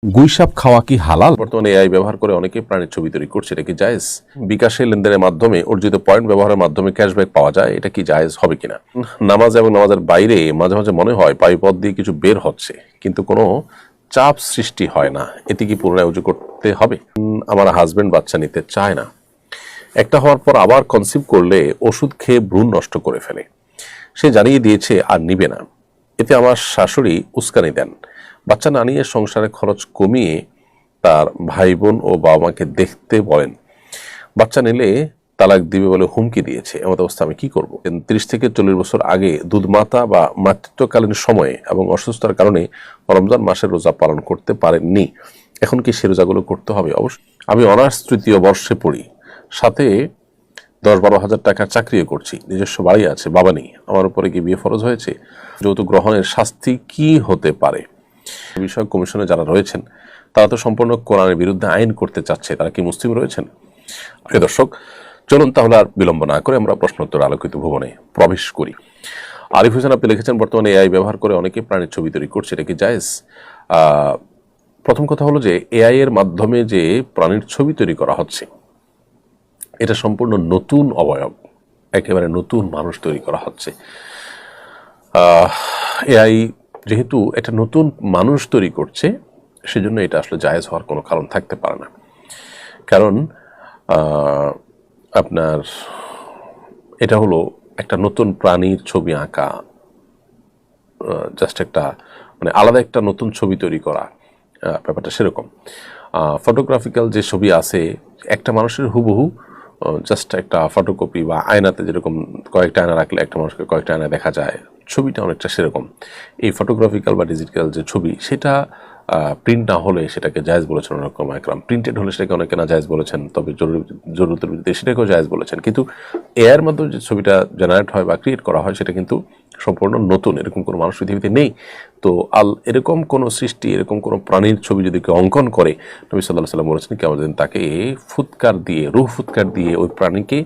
গুইসাপ খাওয়া কি হালাল? বর্তমানে এআই ব্যবহার করে অনেকে প্রাণীর ছবি তৈরি করছে, এটা কি জায়েজ? বিকাশে লেনদেনের মাধ্যমে অর্জিত পয়েন্ট ব্যবহারের মাধ্যমে ক্যাশব্যাক পাওয়া যায়, এটা কি জায়েজ হবে কিনা? নামাজ এবং নামাজের বাইরে মাঝে মাঝে মনে হয় পায়ুপথ দিয়ে কিছু বের হচ্ছে, কিন্তু কোনো চাপ সৃষ্টি হয় না, এতে কি পুনরায় উজু করতে হবে? আমার হাজবেন্ড বাচ্চা নিতে চায় না, একটা হওয়ার পর আবার কনসিভ করলে ওষুধ খেয়ে ভ্রূণ নষ্ট করে ফেলে, সে জানিয়ে দিয়েছে আর নিবে না। এতে আমার শাশুড়ি উস্কানি দেন, বাচ্চা না নিয়ে সংসারে খরচ কমিয়ে তার ভাই বোন ও বাবা মাকে দেখতে বলেন, বাচ্চা নিলে তালাক দিবে বলে হুমকি দিয়েছে। এমন অবস্থা আমি কি করব? 30 থেকে 40 বছর আগে দুধ মাতা বা মাতৃত্বকালীন সময়ে এবং অসুস্থতার কারণে রমজান মাসের রোজা পালন করতে পারেননি, এখন কি সে রোজাগুলো করতে হবে? অবশ্যই। আমি অনার্স 3য় বর্ষে পড়ি, সাথে 10-12 হাজার টাকার চাকরিও করছি, নিজস্ব বাড়ি আছে, বাবা নেই, আমার উপরে কি বিয়ে ফরজ হয়েছে? যৌতুক গ্রহণের শাস্তি কি হতে পারে? বিষয়ক কমিশনে যারা রয়েছেন তারা তো সম্পূর্ণ কোরআনের বিরুদ্ধে আইন করতে চাচ্ছে, তারা কি মুসলিম রয়েছেন? প্রিয় দর্শক, চলুন তাহলে আর বিলম্ব না করে আমরা প্রশ্নোত্তর আলোকিত ভুবনে প্রবেশ করি। আরিফ হোসেন আপনি লিখেছেন, বর্তমানে এআই ব্যবহার করে অনেকে প্রাণীর ছবি তৈরি করছে, এটা কি জায়েজ? প্রথম কথা হলো যে এআই এর মাধ্যমে যে প্রাণীর ছবি তৈরি করা হচ্ছে, এটা সম্পূর্ণ নতুন অবয়ব, একেবারে নতুন মানুষ তৈরি করা হচ্ছে। এআই যেহেতু এটা নতুন মানুষ তৈরি করছে, সেজন্য এটা আসলে জায়েজ হওয়ার কোনো কারণ থাকতে পারে না। কারণ আপনার এটা হলো একটা নতুন প্রাণীর ছবি আঁকা, জাস্ট একটা মানে আলাদা একটা নতুন ছবি তৈরি করা, ব্যাপারটা সেরকম। ফটোগ্রাফিক্যাল যে ছবি আছে, একটা মানুষের হুবহু জাস্ট একটা ফটোকপি বা আয়নাতে যেরকম কয়েকটা আয়না রাখলে একটা মানুষকে কয়েকটা আয়না দেখা যায়, ছবিটা অনেকটা সেরকম। এই ফটোগ্রাফিক্যাল বা ডিজিটাল যে ছবি, সেটা প্রিন্ট না হলে সেটাকে জায়েজ বলেছেন অনেক একরাম, প্রিন্টেড হলে সেটাকে অনেকে না জায়েজ বলেছেন, তবে জরুরতের ভিত্তিতে সেটাকেও জায়েজ বলেছেন। কিন্তু এআইয়ের মাধ্যমে যে ছবিটা জেনারেট হয় বা ক্রিয়েট করা হয়, সেটা কিন্তু সম্পূর্ণ নতুন, এরকম কোনো মানুষ পৃথিবীতে নেই। তো এরকম কোনো সৃষ্টি, এরকম কোনো প্রাণীর ছবি যদি কেউ অঙ্কন করে, নবী সাল্লাল্লাহু আলাইহি ওয়াসাল্লাম বলেছেন কিয়ামতের দিন তাকে ফুৎকার দিয়ে, রূহ ফুৎকার দিয়ে ওই প্রাণীকে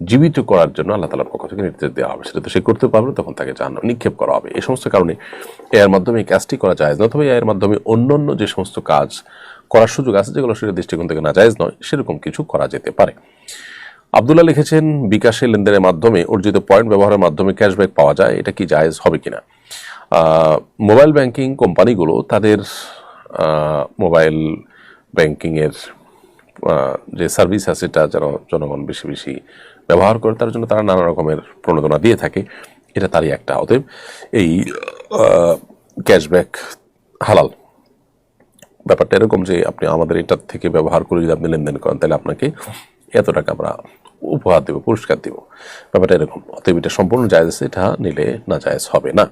জীবিত করার জন্য আল্লাহ তাআলার পক্ষ থেকে নির্দেশ দেওয়া হবে। সেটা তো সে করতে পারবে, তখন তাকে জাহান্নামে নিক্ষেপ করা হবে। এই সমস্ত কারণে এর মাধ্যমে এই কাজটি করা যায় না, তবে এর মাধ্যমে অন্যান্য যে সমস্ত কাজ করার সুযোগ আছে, যেগুলো সেটা দৃষ্টিকোণ থেকে না জায়েজ নয়, সেরকম কিছু করা যেতে পারে। আব্দুল্লাহ লিখেছেন, বিকাশে লেনদেনের মাধ্যমে অর্জিত পয়েন্ট ব্যবহারের মাধ্যমে ক্যাশব্যাক পাওয়া যায়, এটা কি জায়েজ হবে কিনা? মোবাইল ব্যাংকিং কোম্পানিগুলো তাদের মোবাইল ব্যাংকিংয়ের যে সার্ভিস আছে, সেটা যেন জনগণ বেশি বেশি ব্যবহার করে, তার জন্য তারা নানা রকমের প্রণোদনা দিয়ে থাকে, এটা তারই একটা। অতএব এই ক্যাশব্যাক হালাল। ব্যাপারটা এরকম যে আপনি আমাদের এটার থেকে ব্যবহার করে যদি আপনি লেনদেন করেন, তাহলে আপনাকে এত টাকা আমরা উপহার দেব, পুরস্কার দেব, ব্যাপারটা এরকম। অতএব এটা সম্পূর্ণ জায়েজ আছে, এটা নিলে না জায়েজ হবে না।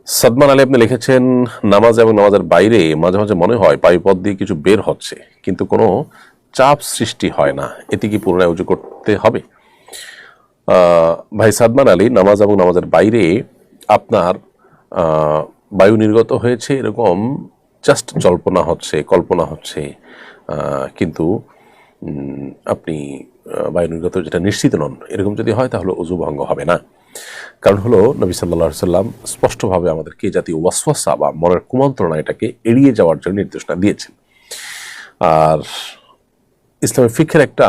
সাদমান আলী আপনি লিখেছেন, নামাজ এবং নামাজের বাইরে মাঝে মাঝে মনে হয় পায়ুপথ দিয়ে কিছু বের হচ্ছে, কিন্তু কোনো চাপ সৃষ্টি হয় না, এতে কি পুনরায় উজু করতে হবে? ভাই সাদমান আলী, নামাজ এবং নামাজের বাইরে আপনার বায়ু নির্গত হয়েছে এরকম জাস্ট জল্পনা হচ্ছে, কল্পনা হচ্ছে, কিন্তু আপনি বায়ু নির্গত যেটা নিশ্চিত নন, এরকম যদি হয় তাহলে ওযু ভঙ্গ হবে না। কারণ হলো নবী সাল্লাল্লাহু আলাইহি সাল্লাম স্পষ্টভাবে আমাদেরকে জাতীয় ওয়াসওয়াসা বা মনের কুমন্ত্রণা, এটাকে এড়িয়ে যাওয়ার জন্য নির্দেশনা দিয়েছেন। আর ইসলামের ফিকহের একটা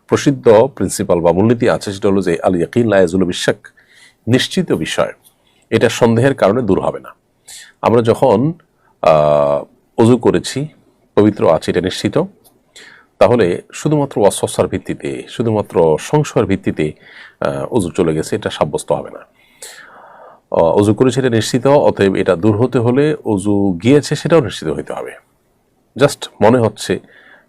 প্রসিদ্ধ প্রিন্সিপাল বা মূলনীতি আছে, সেটা হলো যে আল ইয়াকিন লা ইয়াজুলু বিশাক, নিশ্চিত বিষয় এটা সন্দেহের কারণে দূর হবে না। আমরা যখন ওযু করেছি, পবিত্র আছি, এটা নিশ্চিত, তাহলে শুধুমাত্র ওয়াসওয়াসার ভিত্তিতে, শুধুমাত্র সংশয়ের ভিত্তিতে ওযু চলে গেছে, এটা সাব্যস্ত হবে না। ওযু করেছে এটা নিশ্চিত, অতএব এটা দূর হতে হলে ওযু গিয়েছে সেটাও নিশ্চিত হইতে হবে। জাস্ট মনে হচ্ছে,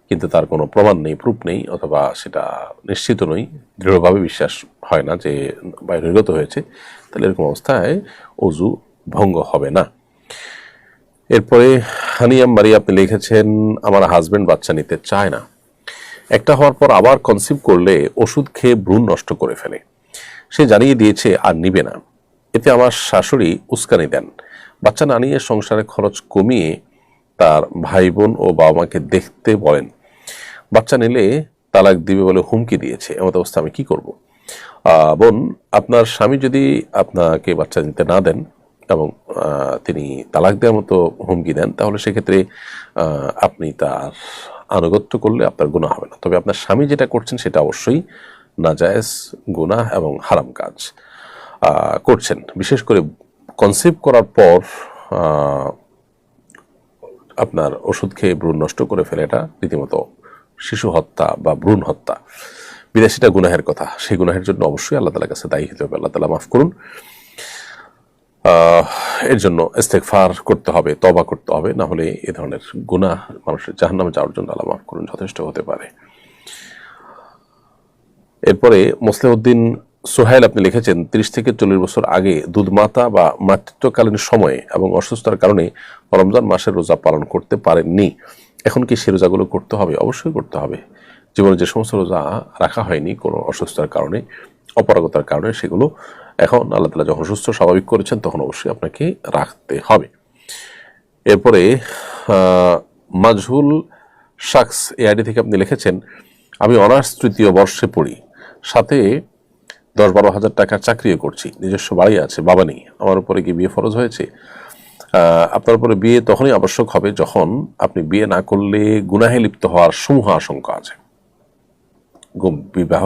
কিন্তু তার কোনো প্রমাণ নেই, প্রুফ নেই, অথবা সেটা নিশ্চিত নই, দৃঢ়ভাবে বিশ্বাস হয় না যে বায়ু নির্গত হয়েছে, তাহলে এরকম অবস্থায় ওযু ভঙ্গ হবে না। এরপরে হানিয়াম মারিয়া আপনি লিখেছেন, আমার হাজবেন্ড বাচ্চা নিতে চায় না, একটা হওয়ার পর আবার কনসিভ করলে ওষুধ খেয়ে ভ্রূণ নষ্ট করে ফেলে, সে জানিয়ে দিয়েছে আর নিবে না। এতে আমার শাশুড়ি উস্কানি দেন, বাচ্চা না নিয়ে সংসারে খরচ কমিয়ে তার ভাই বোন ও বাবা মাকে দেখতে বলেন, বাচ্চা নিলে তালাক দিবে বলে হুমকি দিয়েছে। এমন অবস্থা আমি কি করব? বোন, আপনার স্বামী যদি আপনাকে বাচ্চা দিতে না দেন এবং তিনি তালাক দেওয়ার মতো হুমকি দেন, তাহলে সেক্ষেত্রে আপনি তার আনুগত্য করলে আপনার গুনাহ হবে না। তবে আপনার স্বামী যেটা করছেন সেটা অবশ্যই নাজায়েজ, গুনাহ এবং হারাম কাজ করছেন। বিশেষ করে কনসিভ করার পর আপনার ওষুধ খেয়ে ভ্রূণ নষ্ট করে ফেলে, এটা রীতিমতো শিশু হত্যা বা ভ্রূণ হত্যা। বিদেশিটা গুনাহের কথা, সেই গুনাহের জন্য অবশ্যই আল্লাহ তাআলার কাছে দায়ী হতে হবে। আল্লাহ তাআলা মাফ করুন। এর জন্য ইস্তেগফার করতে হবে, তওবা করতে হবে, না হলে এ ধরনের গুনাহ মানুষের জাহান্নামে যাওয়ার জন্য আল্লাহ মাফ করুন যথেষ্ট হতে পারে। এরপরে মুসলিউদ্দিন সোহাইল আপনি লিখেছেন 30 থেকে 40 বছর আগে দুধমাতা বা মাতৃত্বকালীন সময়ে এবং অসুস্থতার কারণে রমজান মাসের রোজা পালন করতে পারেননি, এখন কি সে রোজাগুলো করতে হবে? অবশ্যই করতে হবে। জীবনে যে সমস্ত রোজা রাখা হয়নি কোনো অসুস্থতার কারণে, অপারগতার কারণে, সেগুলো এখন আল্লাহ তাআলা যখন সুস্থ স্বাভাবিক করেছেন তখন অবশ্যই আপনাকে রাখতে হবে। এরপরে মাজহুল শাখস এআইডি থেকে আপনি লিখেছেন, আমি অনার্স 3য় বর্ষে পড়ি, সাথে 10-12 হাজার টাকার চাকরিও করছি, নিজস্ব বাড়ি আছে, বাবা নেই, আমার উপরে কি বিয়ে ফরজ হয়েছে? আপনার উপরে বিয়ে তখনই আবশ্যক হবে যখন আপনি বিয়ে না করলে গুনাহে লিপ্ত হওয়ার সমূহ আশঙ্কা আছে। বিবাহ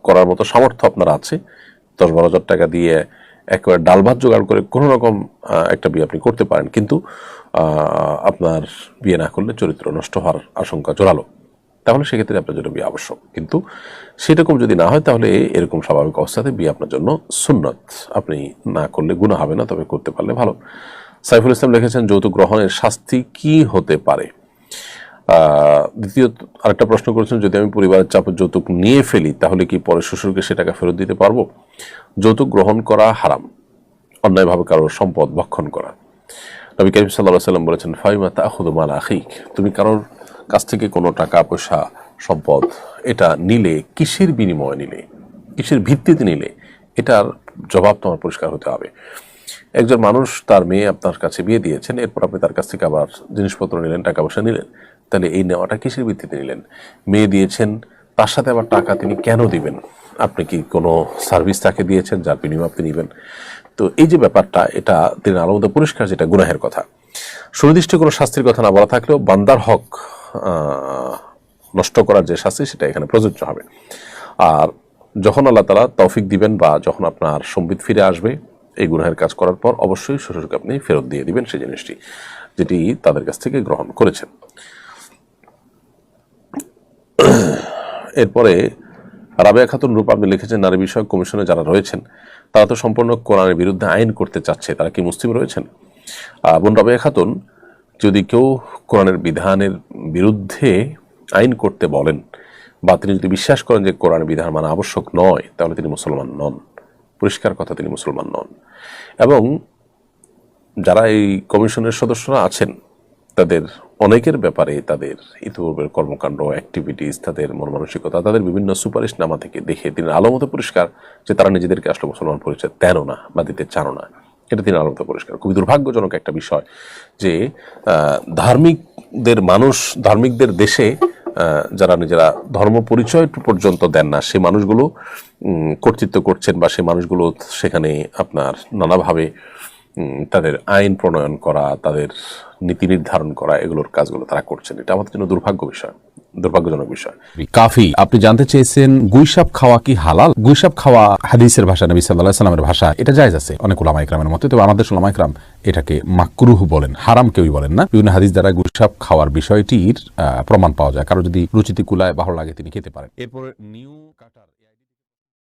করার মতো সামর্থ্য আপনার আছে, 10-12 হাজার টাকা দিয়ে একেবারে ডাল ভাত জোগাড় করে কোনো রকম একটা বিয়ে আপনি করতে পারেন, কিন্তু আপনার বিয়ে না করলে চরিত্র নষ্ট হওয়ার আশঙ্কা জোরালো, তাহলে সেক্ষেত্রে আপনার জন্য বিয়ে আবশ্যক। কিন্তু সেরকম যদি না হয় তাহলে এরকম স্বাভাবিক অবস্থাতে বিয়ে আপনার জন্য সুন্নত, আপনি না করলে গুনাহ হবে না, তবে করতে পারলে ভালো। সাইফুল ইসলাম লিখেছেন, যৌতুক গ্রহণের শাস্তি কি হতে পারে? দ্বিতীয় আরেকটা প্রশ্ন করেছেন, যদি আমি পরিবারের চাপে যৌতুক নিয়ে ফেলি তাহলে কি পরে শ্বশুরকে সে টাকা ফেরত দিতে পারবো? যৌতুক গ্রহণ করা হারাম, অন্যায়ভাবে কারোর সম্পদ ভক্ষণ করা। নবী করিম সাল্লাল্লাহু আলাইহি ওয়াসাল্লাম বলেছেন, ফাইমা তাখুযু মাল আখিক, তুমি কারোর কাছ থেকে কোনো টাকা পয়সা সম্পদ এটা নিলে কিসের বিনিময়ে নিলে, কিসের ভিত্তিতে নিলে, এটার জবাব তোমার পরিষ্কার হতে হবে। একজন মানুষ তার মেয়ে আপনার কাছে বিয়ে দিয়েছেন, এরপর আপনি তার কাছ থেকে আবার জিনিসপত্র নিলেন, টাকা পয়সা নিলেন, তাহলে এই নেওয়াটা কিসের ভিত্তিতে নিলেন? মেয়ে দিয়েছেন, তার সাথে আবার টাকা তিনি কেন দিবেন? আপনি কি কোনো সার্ভিস তাকে দিয়েছেন যার বিনিময়ে আপনি নেবেন? তো এই যে ব্যাপারটা, এটা তিনি আলাদা মধ্যে পরিষ্কার, যেটা গুনাহের কথা। সুনির্দিষ্ট কোনো শাস্তির কথা না বলা থাকলেও বান্দার হক নষ্ট করার যে শাস্তি সেটা এখানে প্রযোজ্য হবে। আর যখন আল্লাহ তাআলা তৌফিক দিবেন বা যখন আপনার সম্বিত ফিরে আসবে এই গুনাহের কাজ করার পর, অবশ্যই শ্বশুরকে আপনি ফেরত দিয়ে দিবেন সেই জিনিসটি যেটি তাদের কাছ থেকে গ্রহণ করেছেন। এরপরে রাবেয়া খাতুন রূপা আপনি লিখেছেন, নারী বিষয়ক কমিশনে যারা রয়েছেন তারা তো সম্পূর্ণ কোরআনের বিরুদ্ধে আইন করতে চাচ্ছে, তারা কি মুসলিম রয়েছেন? বোন রাবেয়া খাতুন, যদি কেউ কোরআনের বিধানের বিরুদ্ধে আইন করতে বলেন বা তিনি যদি বিশ্বাস করেন যে কোরআনের বিধান মানা আবশ্যক নয়, তাহলে তিনি মুসলমান নন। পরিষ্কার কথা, তিনি মুসলমান নন। এবং যারা এই কমিশনের সদস্যরা আছেন তাদের অনেকের ব্যাপারে তাদের ইতিপূর্বের কর্মকাণ্ড, অ্যাক্টিভিটিস, তাদের মন মানসিকতা, তাদের বিভিন্ন সুপারিশনামা থেকে দেখে তিনি আলোমতো পরিষ্কার যে তারা নিজেদেরকে আসলে মুসলমান পরিচয় দেনও না বা দিতে চানও না, এটা তিনি আলোমতো পরিষ্কার। খুবই দুর্ভাগ্যজনক একটা বিষয় যে ধার্মিকদের দেশে যারা নিজেরা ধর্ম পরিচয় পর্যন্ত দেন না, সে মানুষগুলো কর্তৃত্ব করছেন বা সে মানুষগুলো সেখানে আপনার নানাভাবে তাদের আইন প্রণয়ন করা, তাদের নীতি নির্ধারণ করা, এগুলোর কাজগুলো তারা করছেন। এটা আমাদের জন্য দুর্ভাগ্যজনক বিষয়। কাফি, আপনি জানতে চেয়েছেন গুইসাপ খাওয়া কি হালাল? গুইসাপ খাওয়া হাদিসের ভাষা, নবী সাল্লাল্লাহু আলাইহি ওয়াসাল্লামের ভাষা, এটা জায়েজ আছে অনেক উলামা ইকরামের মতে, তবে আমাদের উলামা ইকরাম এটাকে মাকরুহ বলেন, হারাম কেউই বলেন না। বিভিন্ন হাদিস দ্বারা গুইসাপ খাওয়ার বিষয়টির প্রমাণ পাওয়া যায়। কারো যদি রুচিতে কুলায়, ভালো লাগে, তিনি খেতে পারেন। এরপর নিউ কাটার